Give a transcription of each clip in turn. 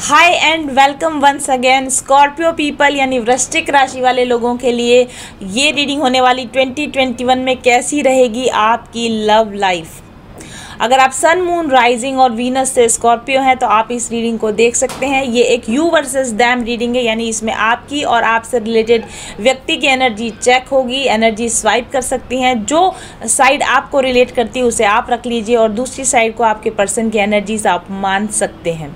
Hi and welcome once again. Scorpio people यानी वृश्चिक राशि वाले लोगों के लिए ये रीडिंग होने वाली 2021 में कैसी रहेगी आपकी लव लाइफ। अगर आप सन, मून, राइजिंग और वीनस से स्कॉर्पियो हैं तो आप इस रीडिंग को देख सकते हैं। ये एक यू वर्सेस दैम रीडिंग है, यानी इसमें आपकी और आपसे रिलेटेड व्यक्ति की एनर्जी चेक होगी, एनर्जी स्वाइप कर सकती हैं। जो साइड आपको रिलेट करती है उसे आप रख लीजिए और दूसरी साइड को आपके पर्सन की एनर्जीज आप मान सकते हैं।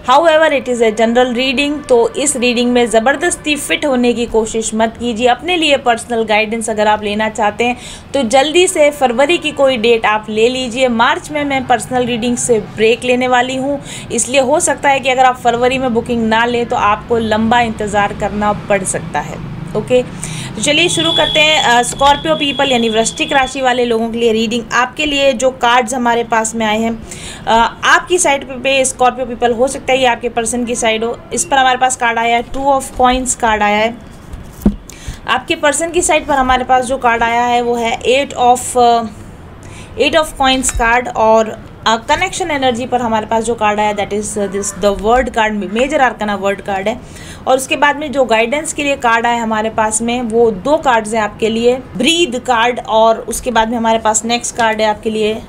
However it is a general reading, तो इस रीडिंग में ज़बरदस्ती फिट होने की कोशिश मत कीजिए। अपने लिए पर्सनल गाइडेंस अगर आप लेना चाहते हैं तो जल्दी से फरवरी की कोई डेट आप ले लीजिए। मार्च में मैं पर्सनल रीडिंग से ब्रेक लेने वाली हूँ, इसलिए हो सकता है कि अगर आप फरवरी में बुकिंग ना लें तो आपको लंबा इंतज़ार करना पड़ सकता है। ओके, तो चलिए शुरू करते हैं। स्कॉर्पियो पीपल यानी वृश्चिक राशि वाले लोगों के लिए रीडिंग। आपके लिए जो कार्ड्स हमारे पास में आए हैं, आपकी साइड पे स्कॉर्पियो पीपल हो सकता है ये आपके पर्सन की साइड हो। इस पर हमारे पास कार्ड आया है 2 ऑफ कॉइंस कार्ड आया है। आपके पर्सन की साइड पर हमारे पास जो कार्ड आया है वो है 8 ऑफ कॉइंस कार्ड। और कनेक्शन एनर्जी पर हमारे पास जो कार्ड आया that is this the world card, major arcana world card है। और उसके बाद में जो गाइडेंस के लिए कार्ड आए हमारे पास में वो 2 कार्ड्स हैं आपके लिए, ब्रीद कार्ड, और उसके बाद में हमारे पास नेक्स्ट कार्ड है आपके लिए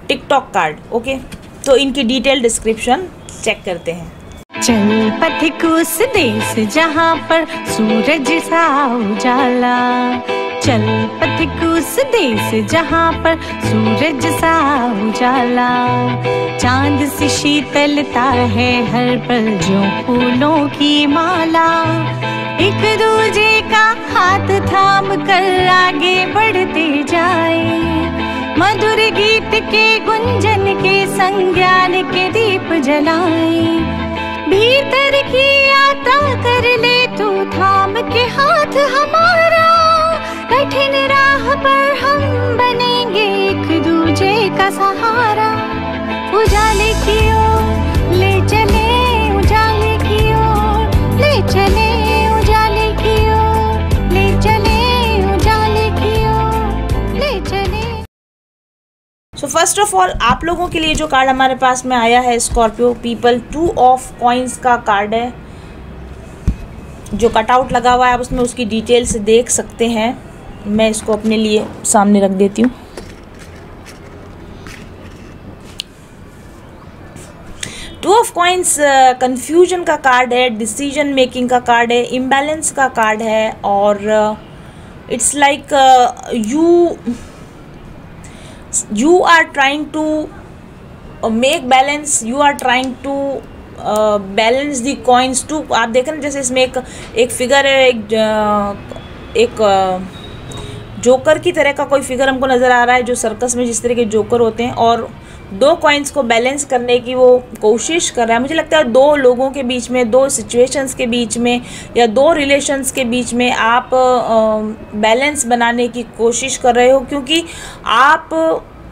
टिकटॉक कार्ड। ओके, तो इनकी डिटेल डिस्क्रिप्शन चेक करते हैं। चल पथिक उस देश जहाँ पर सूरज सा उजाला, चल पथिक उस देश जहाँ पर सूरज सा उजाला, चांद सी शीतलता है हर पल जो फूलों की माला, एक दूजे का हाथ थाम कर आगे बढ़ते जाए, मधुर गीत के गुंजन के संज्ञान के दीप जलाए, भीतर की यात्रा कर ले तू थाम के हाथ हमारा, कठिन राह पर हम बनेंगे एक दूजे का सहारा, उजाले की ओर ले चले, उजाले की ओर ले चले, उजाले की ओर ले चले, उजाले की ओर ले चले। सो फर्स्ट ऑफ ऑल आप लोगों के लिए जो कार्ड हमारे पास में आया है स्कॉर्पियो पीपल 2 ऑफ कॉइंस का कार्ड है। जो कटआउट लगा हुआ है आप उसमें उसकी डिटेल से देख सकते हैं। मैं इसको अपने लिए सामने रख देती हूँ। टू ऑफ कॉइंस कंफ्यूजन का कार्ड है, डिसीजन मेकिंग का कार्ड है, इम्बैलेंस का कार्ड है, और it's like you are trying to make balance, you are trying to balance the coins to। आप देखें ना, जैसे इसमें एक फिगर है, एक जोकर की तरह का कोई फिगर हमको नज़र आ रहा है, जो सर्कस में जिस तरह के जोकर होते हैं, और 2 कॉइन्स को बैलेंस करने की वो कोशिश कर रहा है। मुझे लगता है 2 लोगों के बीच में, 2 सिचुएशंस के बीच में या 2 रिलेशंस के बीच में आप बैलेंस बनाने की कोशिश कर रहे हो, क्योंकि आप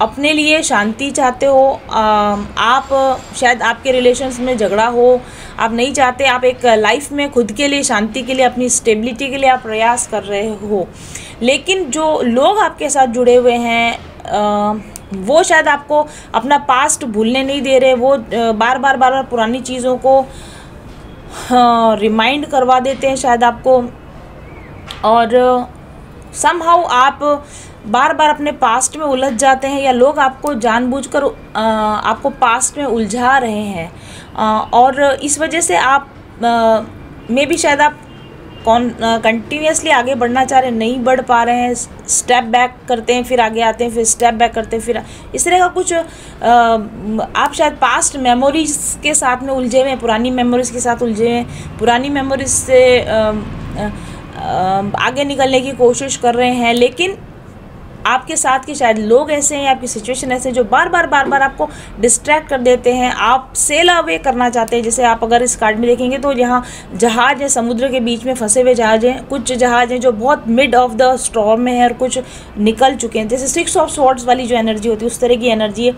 अपने लिए शांति चाहते हो। आप शायद आपके रिलेशंस में झगड़ा हो, आप नहीं चाहते। आप एक लाइफ में खुद के लिए, शांति के लिए, अपनी स्टेबिलिटी के लिए आप प्रयास कर रहे हो, लेकिन जो लोग आपके साथ जुड़े हुए हैं वो शायद आपको अपना पास्ट भूलने नहीं दे रहे। वो बार बार पुरानी चीज़ों को रिमाइंड करवा देते हैं शायद आपको, और समहाउ आप बार बार अपने पास्ट में उलझ जाते हैं, या लोग आपको जानबूझकर आपको पास्ट में उलझा रहे हैं, और इस वजह से आप में भी शायद आप कंटिन्यूसली आगे बढ़ना चाह रहे हैं, नहीं बढ़ पा रहे हैं। स्टेप बैक करते हैं, फिर आगे आते हैं, फिर स्टेप बैक करते हैं, फिर इस तरह का कुछ आप शायद पास्ट मेमोरीज के साथ में उलझे हुए हैं, पुरानी मेमोरीज के साथ उलझे हुए हैं, पुरानी मेमोरीज से आगे निकलने की कोशिश कर रहे हैं, लेकिन आपके साथ के शायद लोग ऐसे हैं, आपकी सिचुएशन ऐसे जो बार बार आपको डिस्ट्रैक्ट कर देते हैं। आप सेल अवे करना चाहते हैं। जैसे आप अगर इस कार्ड में देखेंगे तो यहाँ जहाज है, समुद्र के बीच में फंसे हुए जहाज हैं। कुछ जहाज हैं जो बहुत मिड ऑफ द स्टॉर्म में है और कुछ निकल चुके हैं। जैसे 6 ऑफ स्वॉर्ड्स वाली जो एनर्जी होती है उस तरह की एनर्जी है।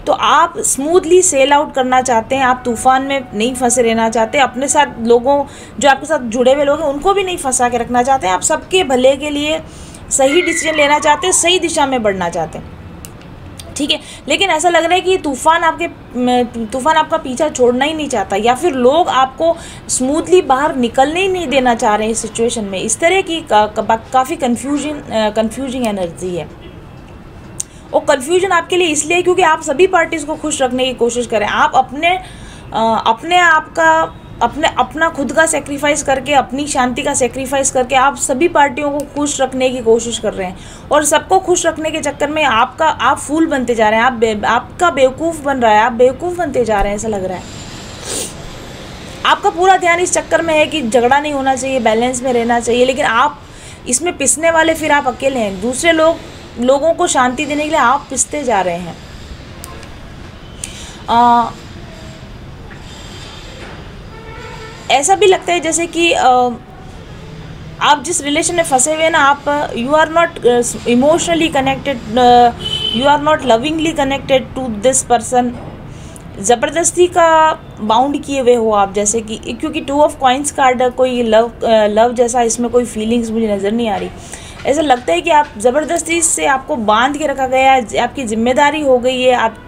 तो आप स्मूथली सेल आउट करना चाहते हैं, आप तूफान में नहीं फंसे रहना चाहते। अपने साथ लोगों जो आपके साथ जुड़े हुए लोग हैं उनको भी नहीं फंसा के रखना चाहते हैं। आप सबके भले के लिए सही डिसीजन लेना चाहते हैं, सही दिशा में बढ़ना चाहते हैं। ठीक है। लेकिन ऐसा लग रहा है कि तूफान आपका पीछा छोड़ना ही नहीं चाहता, या फिर लोग आपको स्मूथली बाहर निकलने ही नहीं देना चाह रहे हैं इस सिचुएशन में। इस तरह की काफ़ी कंफ्यूजिंग एनर्जी है। और कंफ्यूजन आपके लिए इसलिए क्योंकि आप सभी पार्टीज़ को खुश रखने की कोशिश करें। आप अपना खुद का सेक्रीफाइस करके, अपनी शांति का सेक्रीफाइस करके आप सभी पार्टियों को खुश रखने की कोशिश कर रहे हैं। और सबको खुश रखने के चक्कर में आप फूल बनते जा रहे हैं, आपका बेवकूफ़ बन रहा है, आप बेवकूफ़ बनते जा रहे हैं, ऐसा लग रहा है। आपका पूरा ध्यान इस चक्कर में है कि झगड़ा नहीं होना चाहिए, बैलेंस में रहना चाहिए, लेकिन आप इसमें पिसने वाले फिर आप अकेले हैं। दूसरे लोगों को शांति देने के लिए आप पिसते जा रहे हैं। ऐसा भी लगता है जैसे कि आप जिस रिलेशन में फंसे हुए हैं ना, आप you are not emotionally connected, you are not lovingly connected to this person. ज़बरदस्ती का बाउंड किए हुए हो आप, जैसे कि क्योंकि 2 ऑफ कॉइन्स कार्ड, कोई लव जैसा इसमें कोई फीलिंग्स मुझे नज़र नहीं आ रही। ऐसा लगता है कि आप ज़बरदस्ती से आपको बांध के रखा गया है, आपकी जिम्मेदारी हो गई है। आप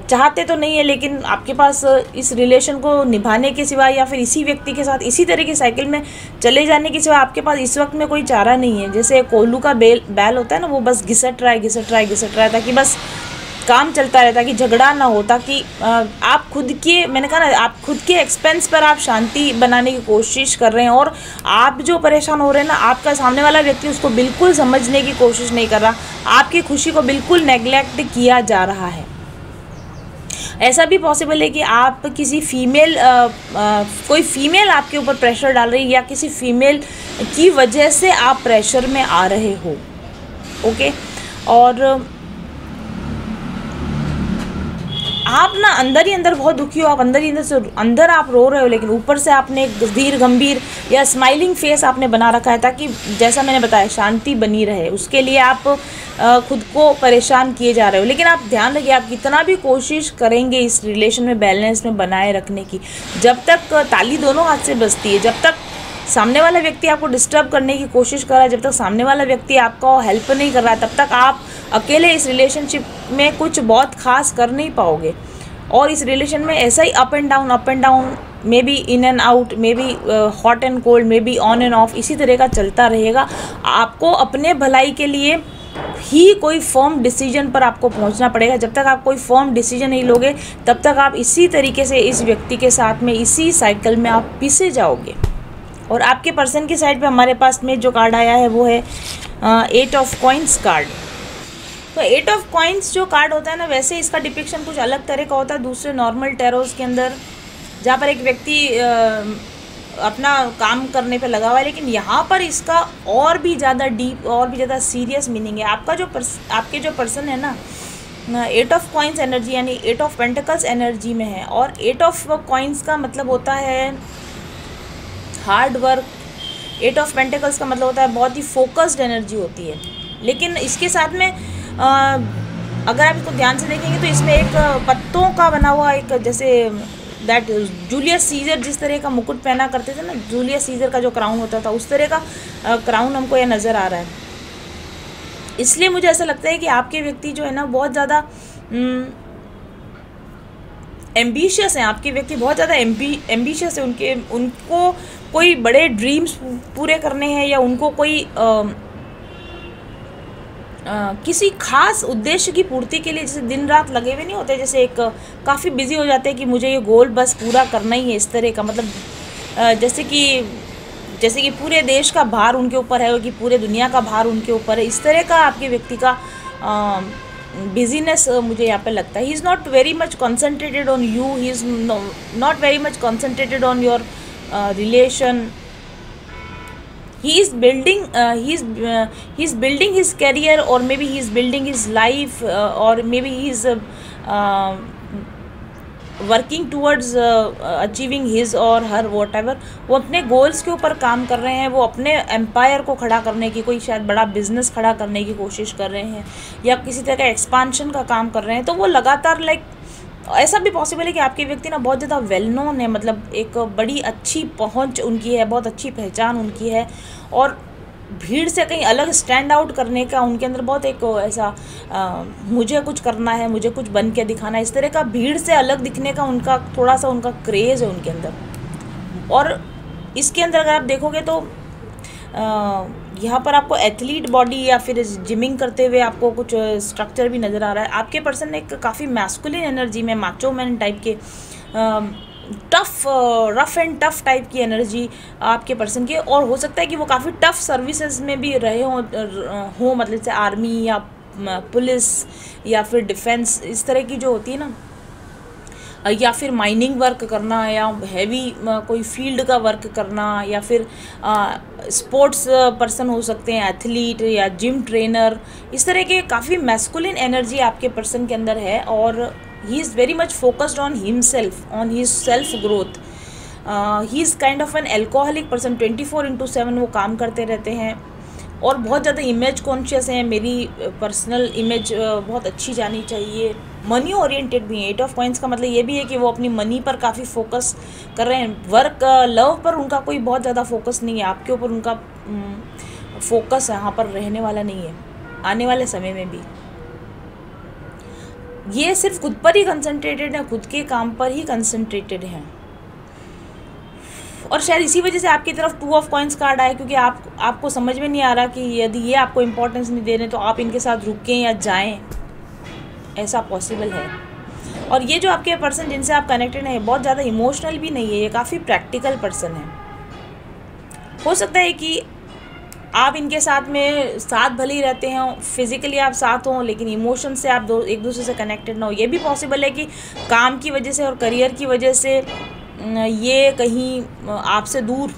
चाहते तो नहीं है, लेकिन आपके पास इस रिलेशन को निभाने के सिवा या फिर इसी व्यक्ति के साथ इसी तरह की साइकिल में चले जाने के सिवा आपके पास इस वक्त में कोई चारा नहीं है। जैसे कोल्हू का बैल होता है ना, वो बस घिसट रहा है ताकि बस काम चलता रहता, कि झगड़ा ना हो, ताकि आप मैंने कहा ना, आप खुद के एक्सपेंस पर आप शांति बनाने की कोशिश कर रहे हैं। और आप जो परेशान हो रहे हैं ना, आपका सामने वाला व्यक्ति उसको बिल्कुल समझने की कोशिश नहीं कर रहा, आपकी खुशी को बिल्कुल नेग्लेक्ट किया जा रहा है। ऐसा भी पॉसिबल है कि आप किसी कोई फीमेल आपके ऊपर प्रेशर डाल रही है, या किसी फीमेल की वजह से आप प्रेशर में आ रहे हो। ओके, और आप ना अंदर ही अंदर बहुत दुखी हो, आप अंदर आप रो रहे हो, लेकिन ऊपर से आपने एक धीर गंभीर या स्माइलिंग फेस आपने बना रखा है, ताकि जैसा मैंने बताया शांति बनी रहे। उसके लिए आप खुद को परेशान किए जा रहे हो। लेकिन आप ध्यान रखिए, आप कितना भी कोशिश करेंगे इस रिलेशन में बैलेंस में बनाए रखने की, जब तक ताली दोनों हाथ से बजती है, जब तक सामने वाला व्यक्ति आपको डिस्टर्ब करने की कोशिश कर रहा है, जब तक सामने वाला व्यक्ति आपको हेल्प नहीं कर रहा है, तब तक आप अकेले इस रिलेशनशिप में कुछ बहुत खास कर नहीं पाओगे। और इस रिलेशन में ऐसा ही up and down, maybe in and out, maybe hot and cold, maybe on and off, इसी तरह का चलता रहेगा। आपको अपने भलाई के लिए ही कोई फर्म डिसीजन पर आपको पहुंचना पड़ेगा। जब तक आप कोई फर्म डिसीजन नहीं लोगे, तब तक आप इसी तरीके से इस व्यक्ति के साथ में इसी साइकिल में आप पिसे जाओगे। और आपके पर्सन की साइड पे हमारे पास में जो कार्ड आया है वो है 8 ऑफ कॉइन्स कार्ड। तो 8 ऑफ कॉइन्स जो कार्ड होता है ना, वैसे इसका डिपिक्शन कुछ अलग तरह का होता है दूसरे नॉर्मल टैरोस के अंदर, जहाँ पर एक व्यक्ति अपना काम करने पे लगा हुआ है। लेकिन यहाँ पर इसका और भी ज़्यादा डीप, और भी ज़्यादा सीरियस मीनिंग है। आपके जो पर्सन है ना, 8 ऑफ कॉइन्स एनर्जी यानी 8 ऑफ पेंटिकल्स एनर्जी में है। और 8 ऑफ कॉइन्स का मतलब होता है हार्ड वर्क। 8 ऑफ पेंटिकल्स का मतलब होता है बहुत ही फोकस्ड एनर्जी होती है। लेकिन इसके साथ में अगर आप इसको ध्यान से देखेंगे तो इसमें एक पत्तों का बना हुआ, एक जैसे दैट जूलियस सीजर जिस तरह का मुकुट पहना करते थे ना, जूलियस सीजर का जो क्राउन होता था, उस तरह का क्राउन हमको यह नज़र आ रहा है। इसलिए मुझे ऐसा लगता है कि आपके व्यक्ति जो है ना, बहुत ज़्यादा एम्बिशियस हैं। आपके व्यक्ति बहुत ज़्यादा एम्बिशियस है। उनको कोई बड़े ड्रीम्स पूरे करने हैं, या उनको कोई किसी खास उद्देश्य की पूर्ति के लिए जैसे दिन रात लगे हुए नहीं होते, जैसे एक काफ़ी बिजी हो जाते हैं कि मुझे ये गोल बस पूरा करना ही है, इस तरह का। मतलब जैसे कि पूरे देश का भार उनके ऊपर है, कि पूरे दुनिया का भार उनके ऊपर है, इस तरह का आपके व्यक्ति का बिजीनेस मुझे यहाँ पे लगता है। He is not very much concentrated on you, he is not very much concentrated on your relation. He is building his career, or maybe he is building his life, or maybe he is working towards achieving his or her whatever। वो अपने goals के ऊपर काम कर रहे हैं, वो अपने एम्पायर को खड़ा करने की, कोई शायद बड़ा बिजनेस खड़ा करने की कोशिश कर रहे हैं, या किसी तरह का एक्सपांशन का काम कर रहे हैं। तो वो लगातार ऐसा भी पॉसिबल है कि आपके व्यक्ति ना बहुत ज़्यादा वेल नोन है, मतलब एक बड़ी अच्छी पहुंच उनकी है, बहुत अच्छी पहचान उनकी है, और भीड़ से कहीं अलग स्टैंड आउट करने का उनके अंदर बहुत एक ऐसा मुझे कुछ करना है, मुझे कुछ बन के दिखाना है, इस तरह का भीड़ से अलग दिखने का उनका थोड़ा सा उनका क्रेज़ है उनके अंदर। और इसके अंदर अगर आप देखोगे तो यहाँ पर आपको एथलीट बॉडी या फिर जिमिंग करते हुए आपको कुछ स्ट्रक्चर भी नज़र आ रहा है। आपके पर्सन एक काफ़ी मैस्कुलिन एनर्जी में, माचो मैन टाइप के, tough, rough and tough type की एनर्जी आपके पर्सन की। और हो सकता है कि वो काफ़ी टफ सर्विसेज में भी रहे हों मतलब जैसे आर्मी या पुलिस या फिर डिफेंस, इस तरह की जो होती है ना, या फिर माइनिंग वर्क करना, या हैवी कोई फील्ड का वर्क करना, या फिर स्पोर्ट्स पर्सन हो सकते हैं, एथलीट या जिम ट्रेनर, इस तरह के काफ़ी मैस्कुलिन एनर्जी आपके पर्सन के अंदर है। और he is very much focused on himself, on his self growth. He is kind of N alcoholic person, 24/7 वो काम करते रहते हैं और बहुत ज़्यादा इमेज कॉन्शियस हैं। मेरी पर्सनल इमेज बहुत अच्छी जानी चाहिए। मनी ओरिएंटेड भी हैं। 8 ऑफ कॉइंस का मतलब ये भी है कि वो अपनी मनी पर काफ़ी फोकस कर रहे हैं। वर्क, लव पर उनका कोई बहुत ज़्यादा फोकस नहीं है, आपके ऊपर उनका फोकस यहाँ पर रहने वाला नहीं है आने वाले समय में भी। ये सिर्फ खुद पर ही कंसंट्रेटेड है, खुद के काम पर ही कंसंट्रेटेड हैं। और शायद इसी वजह से आपकी तरफ 2 ऑफ कॉइंस कार्ड आए, क्योंकि आपको समझ में नहीं आ रहा कि यदि ये आपको इम्पोर्टेंस नहीं दे रहे तो आप इनके साथ रुकें या जाएं, ऐसा पॉसिबल है। और ये जो आपके पर्सन जिनसे आप कनेक्टेड हैं बहुत ज़्यादा इमोशनल भी नहीं है, ये काफ़ी प्रैक्टिकल पर्सन है। हो सकता है कि आप इनके साथ में साथ भले ही रहते हैं, फिजिकली आप साथ हों, लेकिन इमोशन से आप एक दूसरे से कनेक्टेड ना हो। ये भी पॉसिबल है कि काम की वजह से और करियर की वजह से ये कहीं आपसे दूर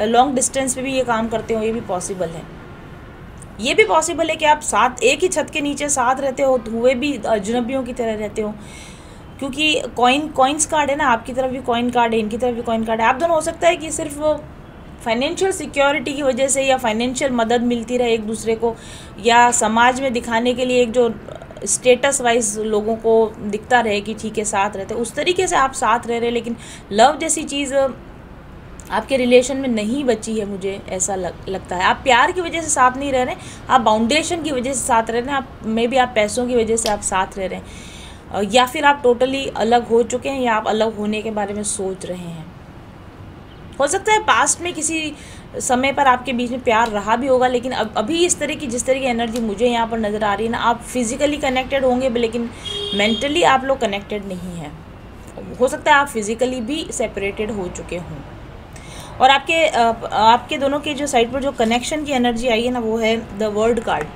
लॉन्ग डिस्टेंस पे भी ये काम करते हो, ये भी पॉसिबल है। ये भी पॉसिबल है कि आप साथ एक ही छत के नीचे साथ रहते हो हुए भी अजनबियों की तरह रहते हो, क्योंकि कॉइन्स कार्ड है ना, आपकी तरफ भी कॉइन कार्ड है, इनकी तरफ भी कॉइन कार्ड है। आप दोनों हो सकता है कि सिर्फ फाइनेंशियल सिक्योरिटी की वजह से या फाइनेंशियल मदद मिलती रहे एक दूसरे को, या समाज में दिखाने के लिए एक जो स्टेटस वाइज लोगों को दिखता रहे कि ठीक है साथ रहते, उस तरीके से आप साथ रह रहे। लेकिन लव जैसी चीज़ आपके रिलेशन में नहीं बची है, मुझे ऐसा लगता है। आप प्यार की वजह से साथ नहीं रह रहे, आप बाउंडेशन की वजह से साथ रह रहे हैं, आप मे बी आप पैसों की वजह से आप साथ रह रहे हैं, या फिर आप टोटली अलग हो चुके हैं, या आप अलग होने के बारे में सोच रहे हैं। हो सकता है पास्ट में किसी समय पर आपके बीच में प्यार रहा भी होगा, लेकिन अभी इस तरह की जिस तरह की एनर्जी मुझे यहाँ पर नज़र आ रही है ना, आप फिज़िकली कनेक्टेड होंगे लेकिन मेंटली आप लोग कनेक्टेड नहीं हैं। हो सकता है आप फिज़िकली भी सेपरेटेड हो चुके हों। और आपके दोनों के जो साइड पर जो कनेक्शन की एनर्जी आई है ना, वो है the world card.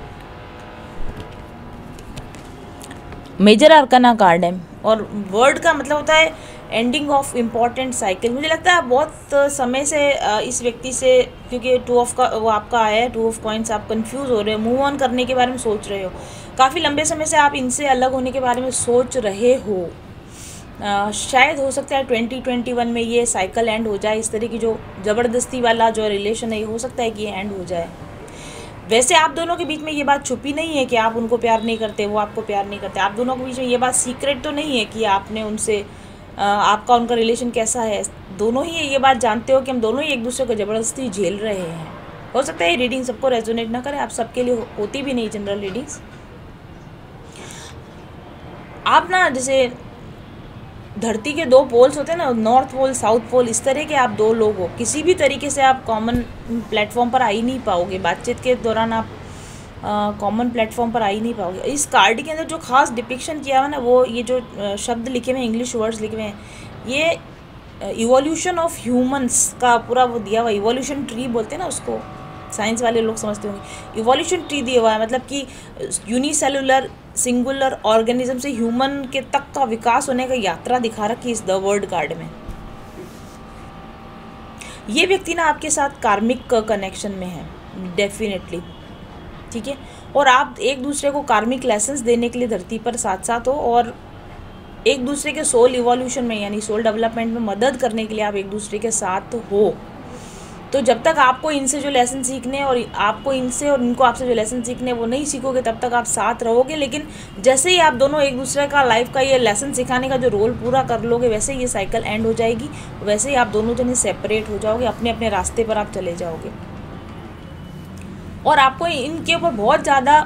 Major arcana card है, और वर्ड का मतलब होता है एंडिंग ऑफ इम्पॉर्टेंट साइकिल। मुझे लगता है आप बहुत समय से इस व्यक्ति से, क्योंकि 2 ऑफ का वो आपका आया है, 2 ऑफ कॉइन्स, आप कंफ्यूज हो रहे हो, मूव ऑन करने के बारे में सोच रहे हो। काफ़ी लंबे समय से आप इनसे अलग होने के बारे में सोच रहे हो। शायद हो सकता है 2021 में ये साइकिल एंड हो जाए। इस तरह की जो ज़बरदस्ती वाला जो रिलेशन है, ये हो सकता है कि ये एंड हो जाए। वैसे आप दोनों के बीच में ये बात छुपी नहीं है कि आप उनको प्यार नहीं करते, वो आपको प्यार नहीं करते। आप दोनों के बीच में ये बात सीक्रेट तो नहीं है कि आपने उनसे आपका उनका रिलेशन कैसा है। दोनों ही ये बात जानते हो कि हम दोनों ही एक दूसरे को ज़बरदस्ती झेल रहे हैं। हो सकता है ये रीडिंग सबको रेजोनेट ना करे, आप सबके लिए होती भी नहीं जनरल रीडिंग्स। आप ना जैसे धरती के 2 पोल्स होते हैं ना, नॉर्थ पोल साउथ पोल, इस तरह के आप 2 लोग हो। किसी भी तरीके से आप कॉमन प्लेटफॉर्म पर आ ही नहीं पाओगे, बातचीत के दौरान आप कॉमन प्लेटफॉर्म पर आ ही नहीं पाओगे। इस कार्ड के अंदर जो खास डिपिक्शन किया हुआ है ना, वो ये जो शब्द लिखे हुए हैं, इंग्लिश वर्ड्स लिखे हुए हैं, ये इवोल्यूशन ऑफ ह्यूमंस का पूरा वो दिया हुआ। इवोल्यूशन ट्री बोलते हैं ना उसको, साइंस वाले लोग समझते होंगे। इवोल्यूशन ट्री दिया हुआ है, मतलब कि यूनिसेलुलर सिंगुलर ऑर्गेनिज्म से ह्यूमन के तक का विकास होने का यात्रा दिखा रखी इस द वर्ल्ड कार्ड में। ये व्यक्ति ना आपके साथ कार्मिक कनेक्शन में है डेफिनेटली, ठीक है। और आप एक दूसरे को कार्मिक लेसन्स देने के लिए धरती पर साथ साथ हो, और एक दूसरे के सोल इवोल्यूशन में यानी सोल डेवलपमेंट में मदद करने के लिए आप एक दूसरे के साथ हो। तो जब तक आपको इनसे जो लेसन सीखने और आपको इनसे और इनको आपसे जो लेसन सीखने वो नहीं सीखोगे, तब तक आप साथ रहोगे। लेकिन जैसे ही आप दोनों एक दूसरे का लाइफ का ये लेसन सिखाने का जो रोल पूरा कर लोगे, वैसे ही ये साइकिल एंड हो जाएगी, वैसे ही आप दोनों जने सेपरेट हो जाओगे, अपने अपने रास्ते पर आप चले जाओगे। और आपको इनके ऊपर बहुत ज़्यादा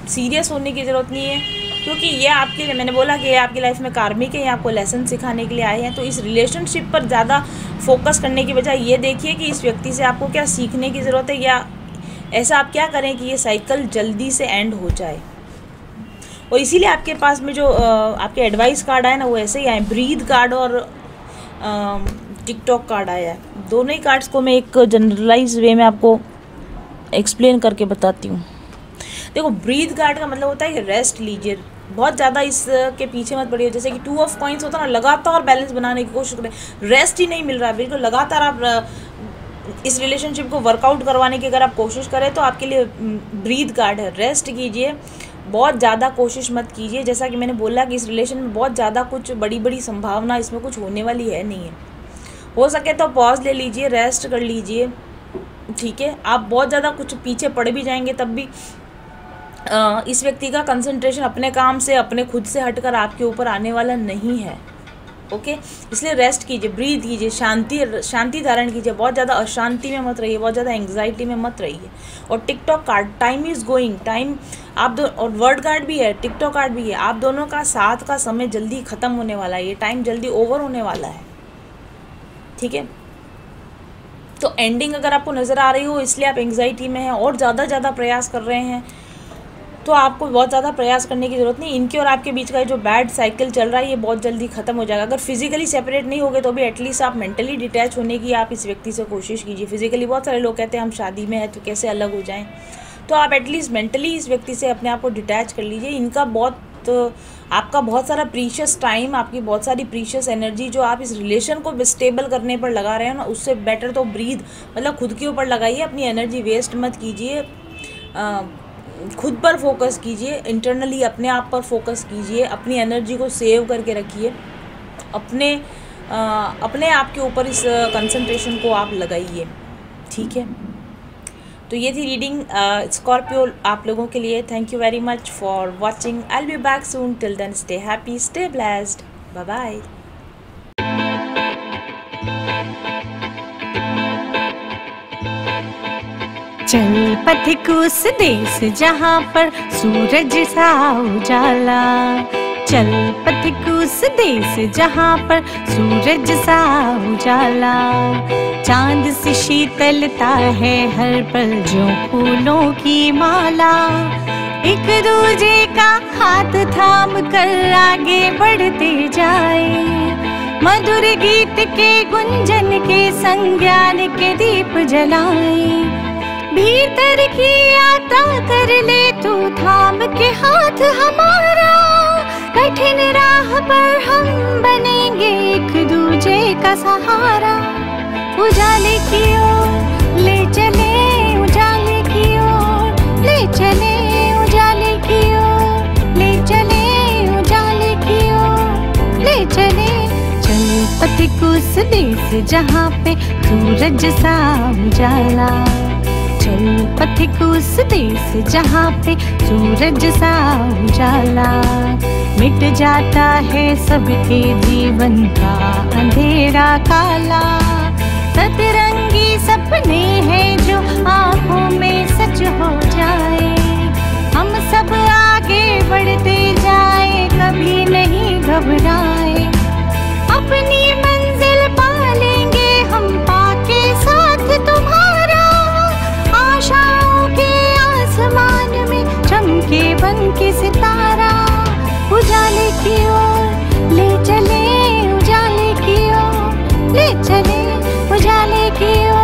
सीरियस होने की ज़रूरत नहीं है, क्योंकि ये आपके लिए, मैंने बोला कि ये आपकी लाइफ में कार्मिक है, ये आपको लेसन सिखाने के लिए आए हैं। तो इस रिलेशनशिप पर ज़्यादा फोकस करने की बजाय ये देखिए कि इस व्यक्ति से आपको क्या सीखने की ज़रूरत है, या ऐसा आप क्या करें कि ये साइकिल जल्दी से एंड हो जाए। और इसीलिए आपके पास में जो आपके एडवाइस कार्ड आए ना, वो ऐसे ही आए, ब्रीथ कार्ड और टिकटॉक कार्ड आया है। दोनों ही कार्ड्स को मैं एक जनरलाइज वे में आपको एक्सप्लेन करके बताती हूँ। देखो, ब्रीथ कार्ड का मतलब होता है कि रेस्ट लीजिए, बहुत ज़्यादा इसके पीछे मत पड़िए। जैसे कि 2 ऑफ कॉइंस होता है ना, लगातार बैलेंस बनाने की कोशिश करें, रेस्ट ही नहीं मिल रहा है बिल्कुल, लगातार आप इस रिलेशनशिप को वर्कआउट करवाने की अगर आप कोशिश करें तो आपके लिए ब्रीथ कार्ड है। रेस्ट कीजिए, बहुत ज़्यादा कोशिश मत कीजिए। जैसा कि मैंने बोला कि इस रिलेशन में बहुत ज़्यादा कुछ बड़ी बड़ी संभावना इसमें कुछ होने वाली है नहीं है। हो सके तो पॉज ले लीजिए, रेस्ट कर लीजिए, ठीक है। आप बहुत ज़्यादा कुछ पीछे पड़ भी जाएंगे तब भी इस व्यक्ति का कंसंट्रेशन अपने काम से, अपने खुद से हटकर आपके ऊपर आने वाला नहीं है, ओके। इसलिए रेस्ट कीजिए, ब्रीथ कीजिए, शांति धारण कीजिए, बहुत ज़्यादा अशांति में मत रहिए, बहुत ज़्यादा एंग्जाइटी में मत रहिए। और TikTok card, time is going, time आप दो, और वर्ड कार्ड भी है, टिकटॉक कार्ड भी है, आप दोनों का साथ का समय जल्दी ख़त्म होने वाला है, ये टाइम जल्दी ओवर होने वाला है, ठीक है। तो एंडिंग अगर आपको नज़र आ रही हो, इसलिए आप एंग्जाइटी में हैं और ज़्यादा प्रयास कर रहे हैं, तो आपको बहुत ज़्यादा प्रयास करने की ज़रूरत नहीं। इनके और आपके बीच का जो बैड साइकिल चल रहा है ये बहुत जल्दी ख़त्म हो जाएगा। अगर फिजिकली सेपरेट नहीं होगे तो भी एटलीस्ट आप मेंटली डिटैच होने की आप इस व्यक्ति से कोशिश कीजिए। फिजिकली बहुत सारे लोग कहते हैं हम शादी में हैं तो कैसे अलग हो जाएं, तो आप एटलीस्ट मेंटली इस व्यक्ति से अपने आप को डिटैच कर लीजिए। इनका आपका बहुत सारा प्रीशियस टाइम, आपकी बहुत सारी प्रीशियस एनर्जी जो आप इस रिलेशन को स्टेबल करने पर लगा रहे हो ना, उससे बेटर तो ब्रीथ, मतलब खुद के ऊपर लगाइए, अपनी एनर्जी वेस्ट मत कीजिए, खुद पर फोकस कीजिए, इंटरनली अपने आप पर फोकस कीजिए, अपनी एनर्जी को सेव करके रखिए, अपने आप के ऊपर इस कंसंट्रेशन को आप लगाइए, ठीक है। तो ये थी रीडिंग स्कॉर्पियो आप लोगों के लिए। Thank you very much for watching. I will be back soon, till then stay happy, stay blessed, bye bye. चल पथिक उस देश जहाँ पर सूरज सा उजाला, चल पथिक उस देश जहाँ पर सूरज सा उजाला, चांद सी शीतलता है हर पल जो फूलों की माला, एक दूजे का हाथ थाम कर आगे बढ़ते जाए, मधुर गीत के गुंजन के संग ज्ञान के दीप जलाए, भीतर की यात्रा कर ले तू थाम के हाथ हमारा, कठिन राह पर हम बनेंगे एक दूजे का सहारा, उजाले की ओर ले चले, उजाले की ओर ले चले, उजाले की ओर ले चले, उजाले की ओर ले चले, चल पथिक उस देश जहाँ पे सूरज सा उजाला, चल पथिक उस देश जहाँ पे सूरज सा उजाला, मिट जाता है सबके जीवन का अंधेरा काला, सतरंगी सपने हैं जो आँखों में सच हो जाए, हम सब आगे बढ़ते जाए, कभी नहीं घबराए, अपनी मंजिल पा लेंगे हम पाके साथ तुम्हारा, आशाओं के आसमान में चमके बन के सितारा, उजाले की ओर ले चले, उजाले की ओर ले चले, उजाले की ओर